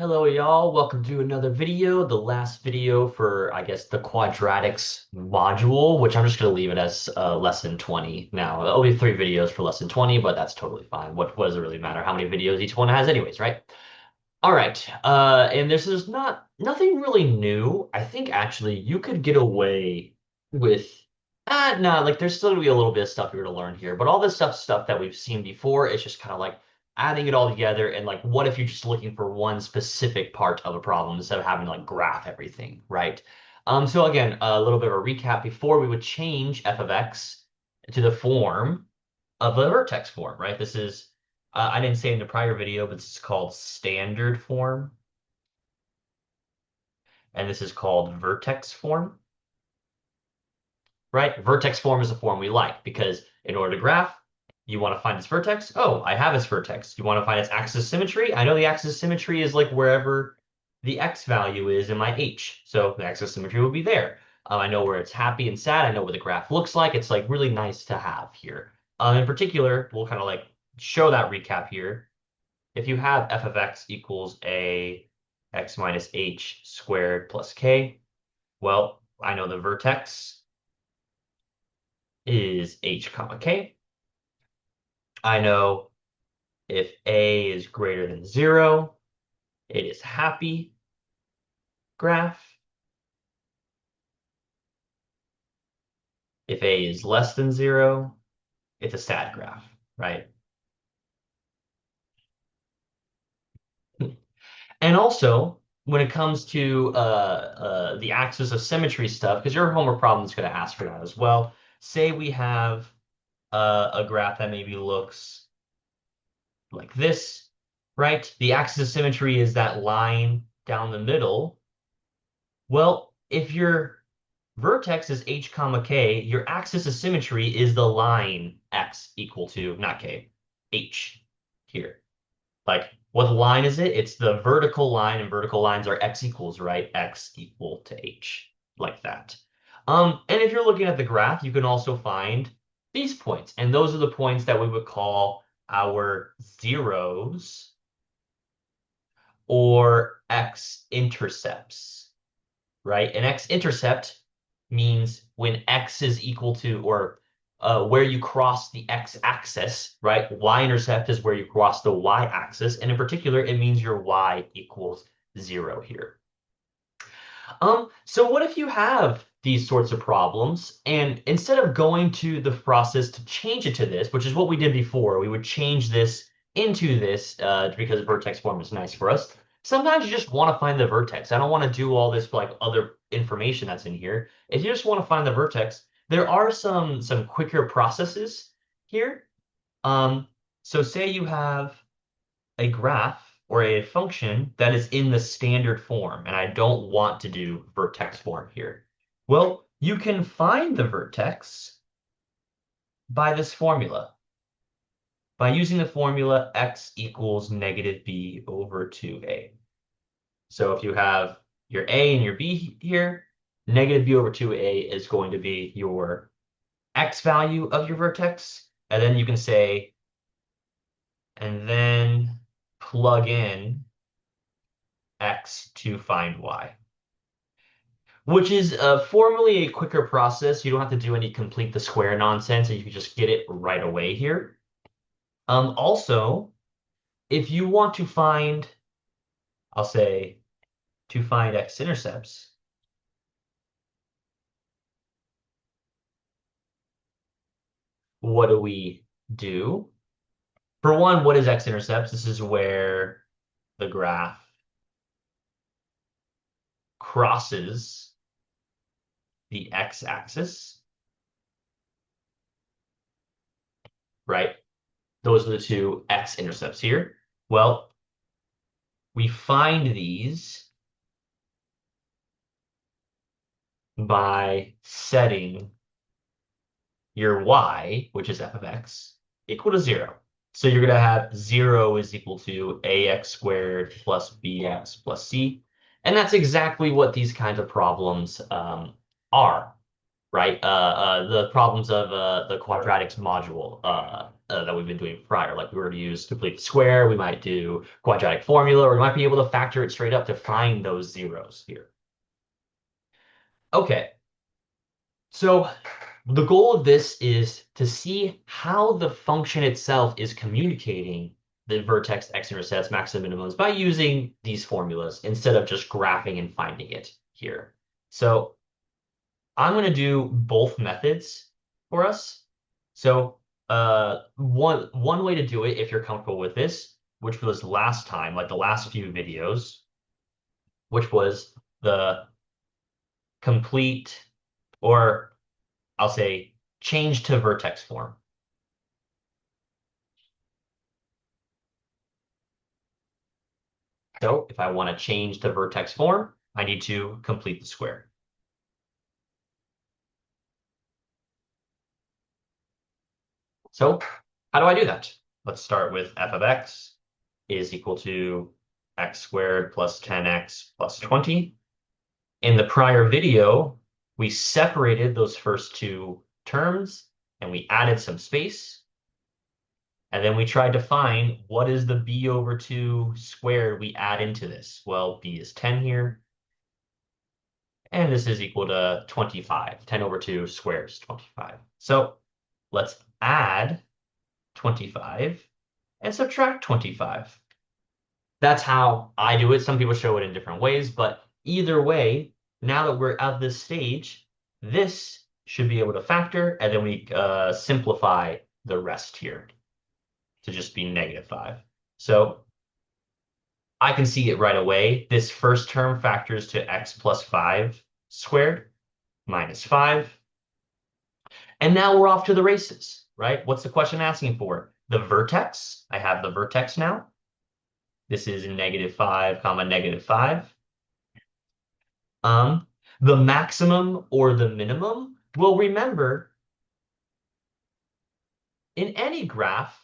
Hello, y'all. Welcome to another video, the last video for, I guess, the quadratics module, which I'm just going to leave it as lesson 20 now. It'll be 3 videos for lesson 20, but that's totally fine. What does it really matter how many videos each one has anyways, right? All right. And this is nothing really new. I think actually you could get away with no, like there's still gonna be a little bit of stuff you're gonna learn here, but all this stuff that we've seen before, it's just kind of like adding it all together and like what if you're just looking for one specific part of a problem instead of having to like graph everything, right? So again, a little bit of a recap before we would change f of x to the form of a vertex form, right? This is I didn't say in the prior video, but this is called standard form, and this is called vertex form, right? Vertex form is the form we like because in order to graph, you want to find its vertex. Oh, I have its vertex. You want to find its axis symmetry? I know the axis symmetry is like wherever the x value is in my h. So the axis symmetry will be there. I know where it's happy and sad. I know what the graph looks like. It's like really nice to have here. In particular, we'll kind of like show that recap here. If you have f of x equals a x minus h squared plus k, well, I know the vertex is h comma k. I know if a is greater than 0, it is happy graph. If a is less than 0, it's a sad graph, right? And also, when it comes to the axis of symmetry stuff, because your homework problem is going to ask for that as well. Say we have a graph that maybe looks like this, right? The axis of symmetry is that line down the middle. Well, if your vertex is h comma k, your axis of symmetry is the line x equal to, not k, h here. Like, what line is it? It's the vertical line, and vertical lines are x equals, right? X equal to h, like that. And if you're looking at the graph, you can also find these points, and those are the points that we would call our zeros or x-intercepts, right? An x-intercept means when x is equal to, or where you cross the x-axis, right? Y-intercept is where you cross the y-axis, and in particular, it means your y equals 0 here. So what if you have these sorts of problems, and instead of going to the process to change it to this, which is what we did before, we would change this into this because vertex form is nice for us. Sometimes you just want to find the vertex. I don't want to do all this like other information that's in here. If you just want to find the vertex, there are some quicker processes here. So say you have a graph or a function that is in the standard form, and I don't want to do vertex form here. Well, you can find the vertex by this formula, by using the formula x equals negative b over 2a. So if you have your a and your b here, negative b over 2a is going to be your x value of your vertex, and then you can say, and then plug in x to find y, which is formally a quicker process. You don't have to do any complete the square nonsense, and you can just get it right away here. Also, if you want to find, I'll say, to find x-intercepts, what do we do? For one, what is x-intercepts? This is where the graph crosses the x-axis, right? Those are the two x-intercepts here. Well, we find these by setting your y, which is f of x, equal to 0. So you're going to have 0 is equal to ax squared plus bx plus c. And that's exactly what these kinds of problems are, right? The problems of the quadratics module that we've been doing prior. Like we were to use complete the square, we might do quadratic formula, or we might be able to factor it straight up to find those zeros here. Okay, so the goal of this is to see how the function itself is communicating the vertex x-intercepts, maximum minimums by using these formulas instead of just graphing and finding it here. So I'm going to do both methods for us. So one way to do it, if you're comfortable with this, which was last time, like the last few videos, which was the complete, or I'll say change to vertex form. So if I want to change to vertex form, I need to complete the square. So how do I do that? Let's start with f of x is equal to x squared plus 10x plus 20. In the prior video, we separated those first two terms and we added some space. And then we tried to find what is the b over 2 squared we add into this. Well, b is 10 here. And this is equal to 25. 10 over 2 squared is 25. So let's add 25 and subtract 25. That's how I do it. Some people show it in different ways, but either way, now that we're at this stage, this should be able to factor, and then we simplify the rest here to just be -5. So I can see it right away. This first term factors to x plus 5 squared minus 5. And now we're off to the races, right? What's the question asking for? The vertex. I have the vertex now. This is -5 comma -5. Um, the maximum or the minimum, well, remember, in any graph,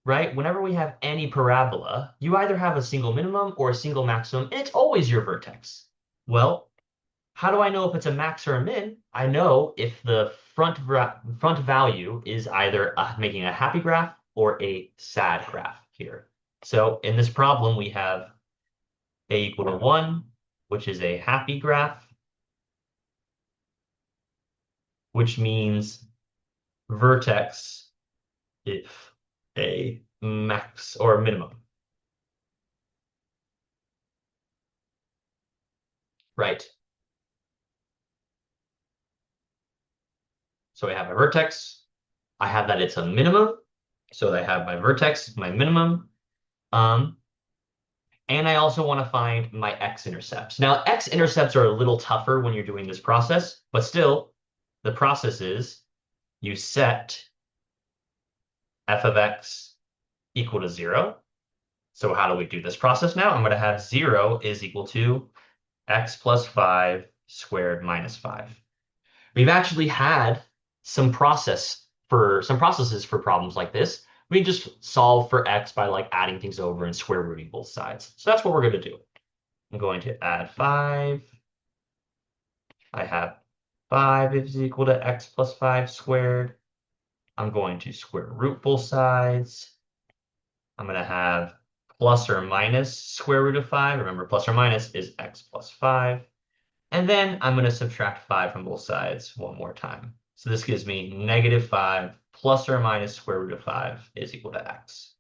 right, whenever we have any parabola, you either have a single minimum or a single maximum, and it's always your vertex. Well, how do I know if it's a max or a min? I know if the front value is either making a happy graph or a sad graph here. So in this problem, we have a equal to 1, which is a happy graph, which means vertex if a max or a minimum. Right. So I have my vertex. I have that it's a minimum. So I have my vertex, my minimum. And I also want to find my x-intercepts. Now, x-intercepts are a little tougher when you're doing this process, but still, the process is you set f of x equal to 0. So how do we do this process now? I'm going to have 0 is equal to x plus 5 squared minus 5. We've actually had some processes for problems like this. We just solve for x by like adding things over and square rooting both sides. So that's what we're going to do. I'm going to add 5. I have 5 is equal to x plus 5 squared. I'm going to square root both sides. I'm going to have plus or minus square root of 5. Remember, plus or minus is x plus 5. And then I'm going to subtract 5 from both sides one more time. So this gives me -5 plus or minus square root of 5 is equal to x.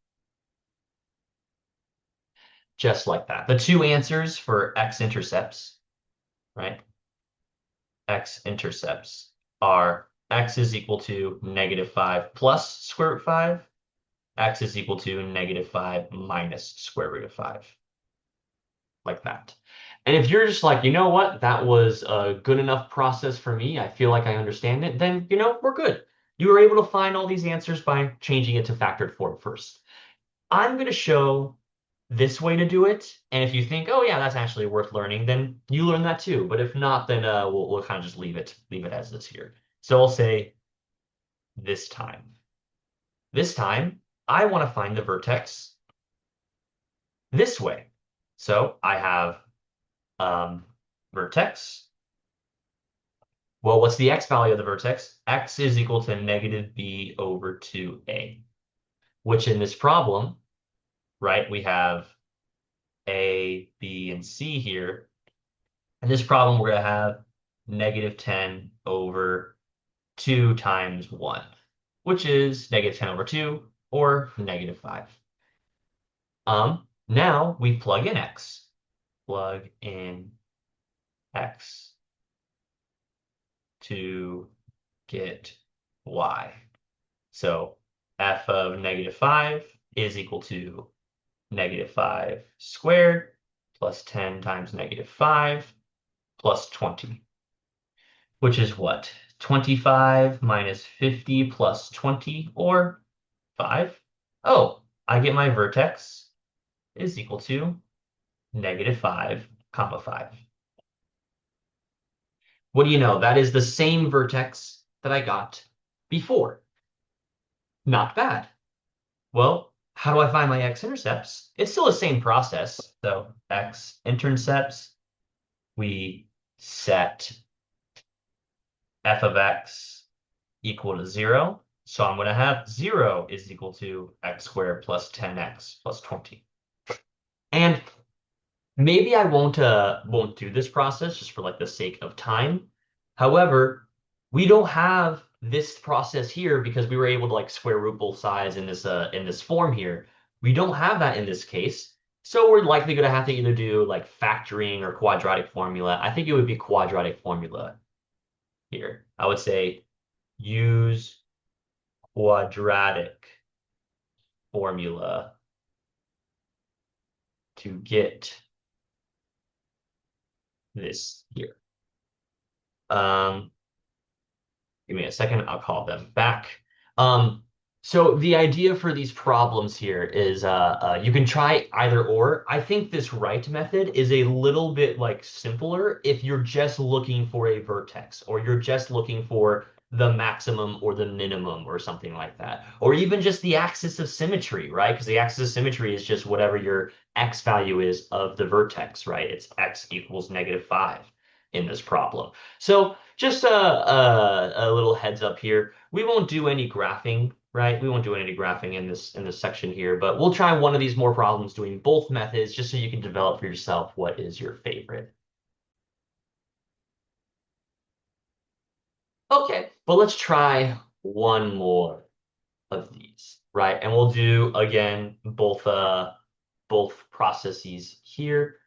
Just like that. The two answers for x-intercepts, right? X-intercepts are x is equal to -5 plus square root of 5. X is equal to -5 minus square root of 5. Like that. And if you're just like, you know what, that was a good enough process for me, I feel like I understand it, then, we're good. You were able to find all these answers by changing it to factored form first. I'm going to show this way to do it. And if you think, oh, yeah, that's actually worth learning, then you learn that too. But if not, then we'll kind of just leave it as this here. So I'll say this time. This time, I want to find the vertex this way. So I have vertex. Well, what's the x value of the vertex? X is equal to -b over 2a. which in this problem, right, we have A, B, and C here. In this problem, we're going to have negative 10 over 2 times 1, which is negative 10 over 2, or negative 5. Now we plug in x. Plug in x to get y. So f of negative 5 is equal to negative 5 squared plus 10 times negative 5 plus 20, which is what? 25 minus 50 plus 20, or 5. Oh, I get my vertex is equal to negative 5 comma 5. What do you know? That is the same vertex that I got before. Not bad. Well, how do I find my x-intercepts? It's still the same process. So x-intercepts, we set f of x equal to 0. So I'm going to have 0 is equal to x squared plus 10x plus 20. And maybe I won't do this process just for like the sake of time. However, we don't have this process here because we were able to like square root both sides in this form here. We don't have that in this case. So we're likely going to have to either do like factoring or quadratic formula. I think it would be quadratic formula here. I would say use quadratic formula to get this here. Um, Give me a second, I'll call them back. Um, so the idea for these problems here is you can try either or. I think this right method is a little bit like simpler if you're just looking for a vertex or you're just looking for the maximum or the minimum or something like that. Or even just the axis of symmetry, right? Because the axis of symmetry is just whatever your x value is of the vertex, right? It's x equals negative 5 in this problem. So just a little heads up here. We won't do any graphing, right? We won't do any graphing in this section here, but we'll try one of these more problems doing both methods just so you can develop for yourself what is your favorite. Okay, but let's try one more of these, right? And we'll do again both processes here.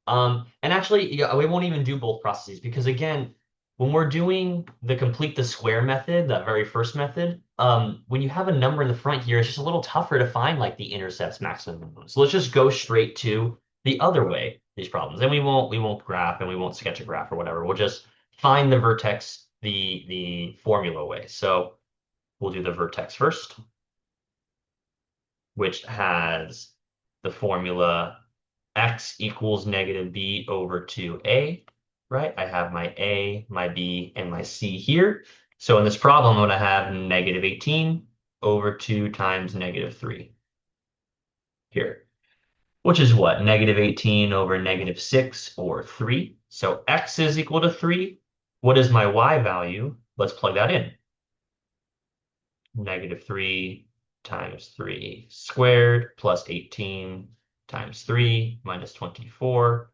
And actually, yeah, we won't even do both processes because again, when we're doing the complete the square method, that very first method, when you have a number in the front here, it's just a little tougher to find like the intercepts maximum minimum. So let's just go straight to the other way, these problems. And we won't graph and we won't sketch a graph or whatever. We'll just find the vertex the formula way. So we'll do the vertex first, which has the formula x equals negative b over 2a, right? I have my a, my b, and my c here. So in this problem, I'm going to have negative 18 over 2 times negative 3 here, which is what? Negative 18 over negative 6, or 3. So x is equal to 3. What is my y value? Let's plug that in. Negative 3 times 3 squared plus 18 times 3 minus 24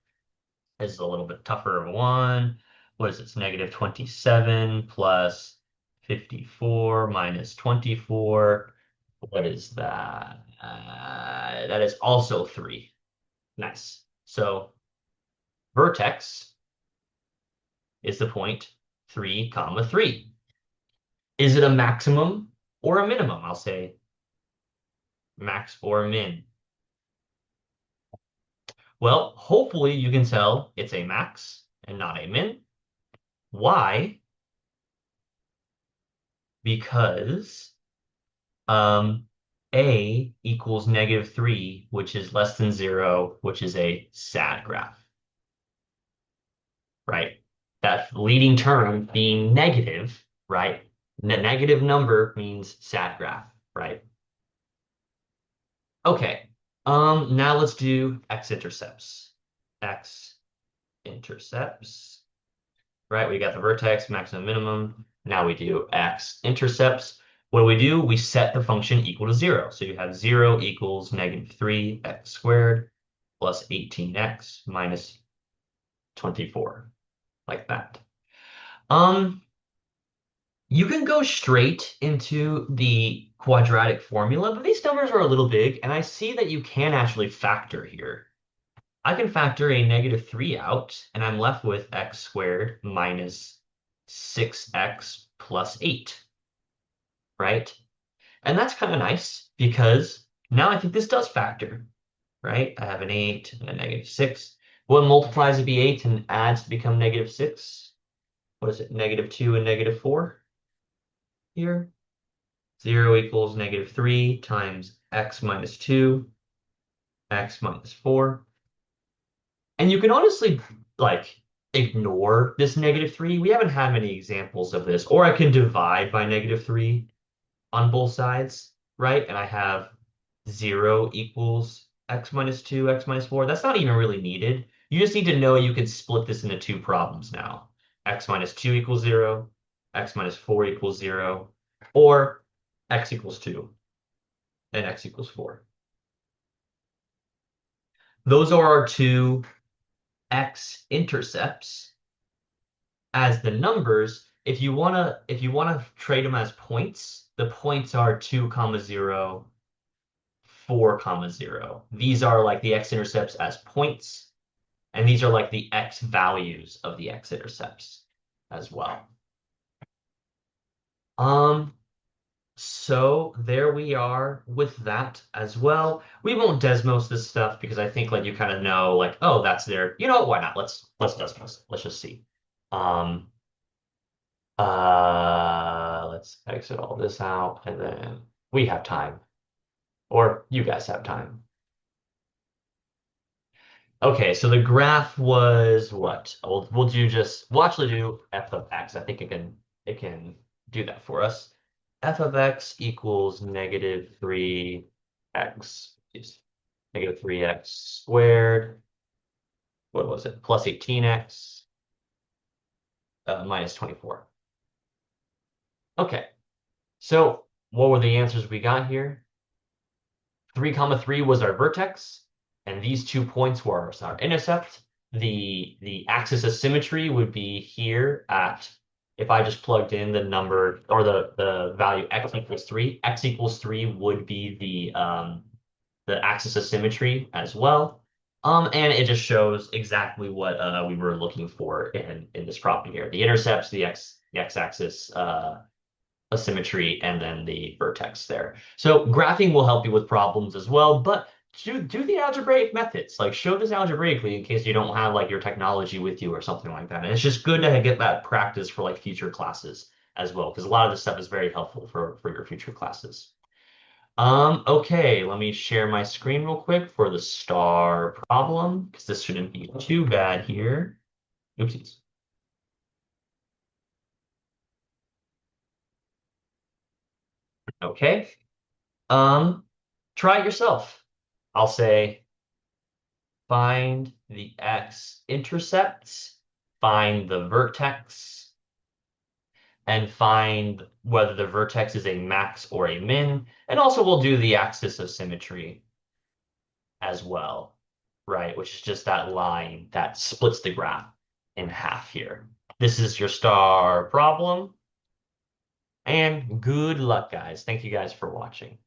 is a little bit tougher of a one. What is it? It's negative 27 plus 54 minus 24. What is that? That is also 3. Nice. So vertex is the point 3 comma 3. Is it a maximum or a minimum? I'll say max or min. Well, hopefully you can tell it's a max and not a min. Why? Because a equals negative 3, which is less than 0, which is a sad graph, right? That leading term being negative, right? Negative number means sad graph, right? Okay, now let's do x-intercepts. X-intercepts, right? We got the vertex, maximum, minimum. Now we do x-intercepts. What do? We set the function equal to 0. So you have 0 equals negative 3x squared plus 18x minus 24, like that. Um, you can go straight into the quadratic formula, but these numbers are a little big, and I see that you can actually factor here. I can factor a negative 3 out, and I'm left with x squared minus 6x plus 8, right? And that's kind of nice because now I think this does factor, right? I have an 8 and a negative 6. What multiplies to be 8 and adds to become negative 6? What is it? Negative 2 and negative 4 here. 0 equals negative 3 times x minus 2, x minus 4. And you can honestly, like, ignore this negative 3. We haven't had many examples of this. Or I can divide by negative 3 on both sides, right? And I have 0 equals x minus 2, x minus 4. That's not even really needed. You just need to know you can split this into two problems now. X minus 2 equals 0, x minus 4 equals 0, or x equals 2 and x equals 4. Those are our two x-intercepts as the numbers. If you wanna trade them as points, the points are 2 comma 0, 4 comma 0. These are like the x-intercepts as points, and these are like the x values of the x-intercepts as well. Um, so there we are with that as well. We won't Desmos this stuff because I think like you kind of know like, oh, that's there. You know what? Why not? Let's Desmos. Let's just see. Um, let's exit all this out and then we have time, or you guys have time. Okay, so the graph was what? We'll actually do f of x. I think it can do that for us. F of x equals negative 3x, yes, negative 3x squared. What was it? Plus 18x minus 24. Okay, so what were the answers we got here? 3 comma 3 was our vertex, and these 2 points were our intercept. The axis of symmetry would be here at, if I just plugged in the number or the value x equals 3, x equals 3 would be the axis of symmetry as well. And it just shows exactly what we were looking for in this problem here. The intercepts, the x-axis asymmetry, and then the vertex there. So graphing will help you with problems as well, but do the algebraic methods. Like show this algebraically in case you don't have like your technology with you or something like that. And it's just good to get that practice for like future classes as well, because a lot of this stuff is very helpful for your future classes. Okay, let me share my screen real quick for the star problem, because this shouldn't be too bad here. Oopsies. Okay. Um, Try it yourself. I'll say find the x-intercepts, find the vertex, and find whether the vertex is a max or a min. And also we'll do the axis of symmetry as well, right? Which is just that line that splits the graph in half here. This is your star problem. And good luck, guys. Thank you guys for watching.